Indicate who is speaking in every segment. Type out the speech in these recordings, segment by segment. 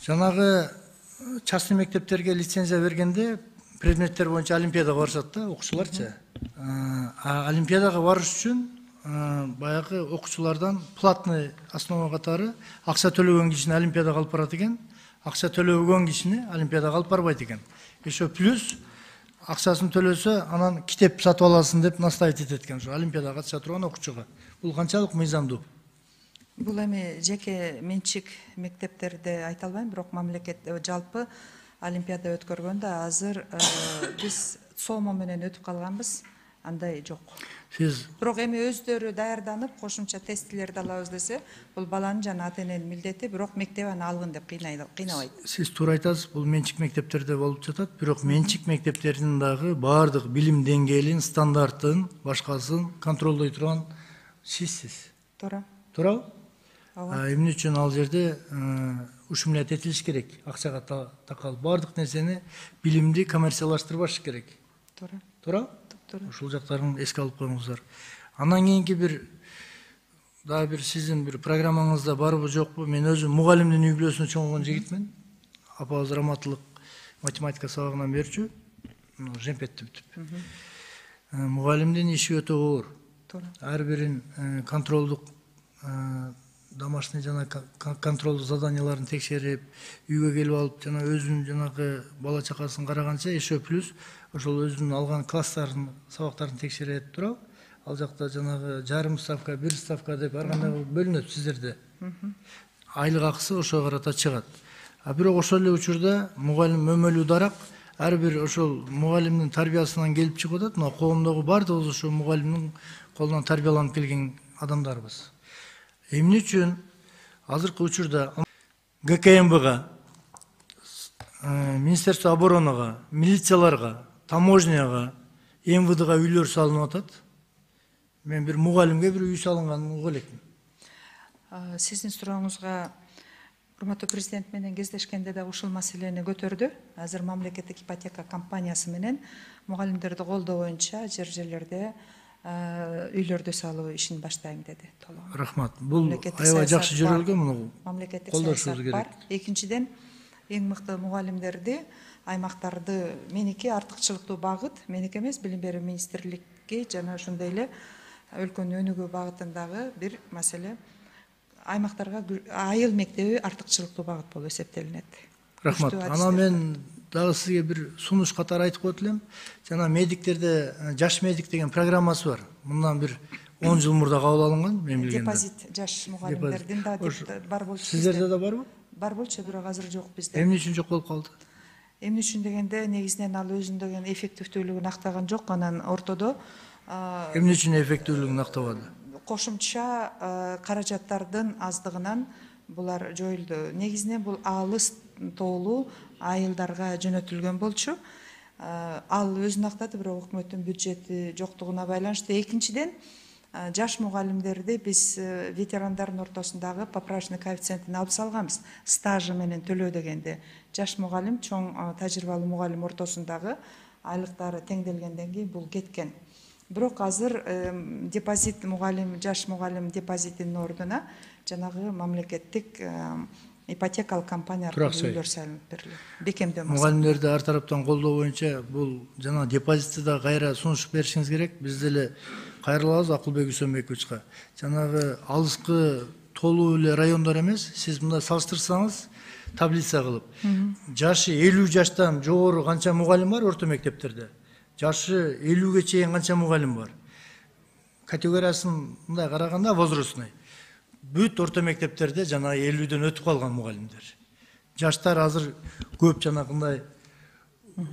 Speaker 1: Жанагы частный мектептерге лицензия бергенде предметтер боюнча олимпиадага барышат да окуучуларчы. Олимпиадага барыш үчүн баягы окуучулардан платный основа катары акча төлөгөн кишини олимпиадага алып барат экен. Акча төлөгөн кишини олимпиадага алып барбайт экен. Еще плюс акчасын төлөсө анан китеп сатып аласың деп настаивать этет экен ошо олимпиадага катыша турган окуучуга. Бул канчалык мыйзамдуу?
Speaker 2: Бул эми жеке менчик мектептерде айта албайм, бирок мамлекет жалпы олимпиада өткөргөндө азыр биз соммо менен өтүп калганбыз, андай жок.
Speaker 1: Сиз
Speaker 2: Бирок эми өздөрү даярданып, кошумча тестилерди алабыз десе, бул баланын жана ата эненин милдети, бирок мектеп аны алгын деп кыйнабайт.
Speaker 1: Сиз туура айтасыз, бул менчик мектептерде болуп жатат, бирок менчик мектептердин дагы баардык билим деңгээлин, стандартын, башкасын контролдой турган сизсиз. Туурабы? Эмне үчүн ал жерде ушумлят этилиш керек, акчага такалып баардык нерсени билимди коммерциялаштырбаш керек. Туурабы? Ушул жактарын эске алып коюңуздар. Андан кийинки дагы бир сиздин бир программаңызда барбы жокпу? Мен өзүм мугалимдин үй бүлөсүнө чоңойгон жигитмин. Апабыз раматылык математика сабагынан берчү. Жемпетти бүтүп. Мугалимдин иши өтө оор. Ар бирин контролдук домашний жана контролдук заданияларын текшерип, үйгө келип алып, жана өзүнүн жанагы бала чакасын караганча, еще плюс ошол өзүнүн алган класстарын, сабактарын текшерет турабы. Ал жакта жанагы жарым ставка, бир ставка деп ар кандай бөлүнөт сиздерде. Айлык акысы ошого карата чыгат. Бирок ошол эле учурда мугалим өмөлүү дарак, ар бир ошол мугалимдин тарбиясынан келип чыгып атат. Мына коомдогу баардыгыбыз ошол мугалимдин колунан тарбияланып келген адамдарбыз. Эмне үчүн азыркы учурда ГКМБга, Министерство обороного, милицияларга, таможняга, МВДга үйлөр салынып атат? Мен бир мугалимге бир үй салынганын угуп элекмин.
Speaker 2: Сиздин сурооңузга урматтуу президент менен кездешкенде да ушул маселени көтөрдү. Азыр мамлекеттик ипотека компаниясы менен мугалимдерди колдоо боюнча жерлерде үйлөрдү салуу ишин баштайм деди.
Speaker 1: Рахмат. Бул аябай жакшы жөрөлгөн, муну
Speaker 2: колдошубуз керек. Экинчиден, эң мыкты мугалимдерди, аймактарды, меники артыкчылыктуу багыт, меники эмес, билим берүү министрликке жана ошондой эле өлкөнүн өнүгүү багытындагы бир маселе. Аймактарга айыл мектеби артыкчылыктуу багыт болуп эсептелинет.
Speaker 1: Рахмат. Анан мен дагы сизге бир сунуш катары айтып коет элем. Жана медиктерде жаш медик деген программасы бар. Мындан бир 10 жыл мурда кабыл алынган, мен билгендер.
Speaker 2: Депозит жаш мугалимдердин да бар болчу.
Speaker 1: Сиздерде да барбы?
Speaker 2: Бар болчу, бирок азыр жок бизде.
Speaker 1: Эмне үчүн жок болуп калды?
Speaker 2: Эмне үчүн дегенде, негизинен ал өзүндөгү эффективдүүлүгүн актаган жок, анан ортодо
Speaker 1: эмне үчүн эффективдүүлүгүн актабады?
Speaker 2: Кошумча каражаттардын аздыгынан булар жоюлду. Негизинен бул алыс тоолуу айылдарга жөнөтүлгөн болчу. Ал өзүн актады, бирок өкмөттүн бюджети жоктугуна байланыштуу. Экинчиден, жаш мугалимдерди биз ветерандардын ортосундагы поправочный коэффициентин алып салганбыз. Стажы менен төлөө дегенде жаш мугалим, чоң тажрыйбалуу мугалим ортосундагы айлыктары теңделгенден кийин бул кеткен. Бирок азыр депозит мугалим, жаш мугалим депозитинин ордуна жанагы мамлекеттик ипотекалык компания аркылуу үйлөр салынып берилет. Бекемдөө максатында.
Speaker 1: Мугалимдерди ар тараптан колдоо боюнча бул жана депозитти да кайра сунуш беришиңиз керек. Биз деле кайрылабыз Акылбек Үсөнбековичке. Жанагы алыскы толуу эле райондор эмес, сиз мында салыштырсаңыз, таблица кылып, жашы 50 жаштан жогору канча мугалим бар орто мектептерде? Жашы 50-ге чейин канча мугалим бар? Категориясын мындай караганда возрастной. Бүт орто мектептерде жана 50ден өтүп калган мугалимдер. Жаштар азыр көп жанагындай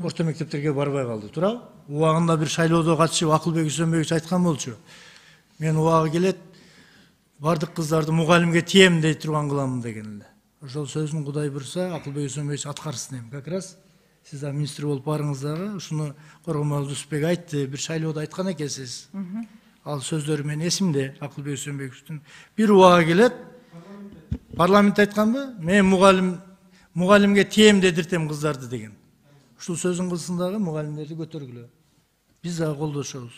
Speaker 1: орто мектептерге барбай калды, туурабы? Убагында бир шайлоодо катышып Акылбек Үсөнбекович айткан болчу. Мен убагы келет, бардык кыздарды мугалимге тием дей турган кыламын деген эле. Ошол сөзүн Кудай бурса, Акылбек Үсөнбекович аткарсын эми. Как раз сиз да министр болуп барыңыз дагы ушуну Коргомбай Дусбек айтты, бир шайлоодо айткан экенсиз. Ал сөздөрү мен эсимде, Акылбек Үсөнбековичтин. Бир убага келет, парламентте айтканбы? Мен мугалимге тием дедиртем кыздарды деген. Ушул сөзүн кылсын дагы мугалимдерди көтөргүлө. Биз дагы колдошобуз.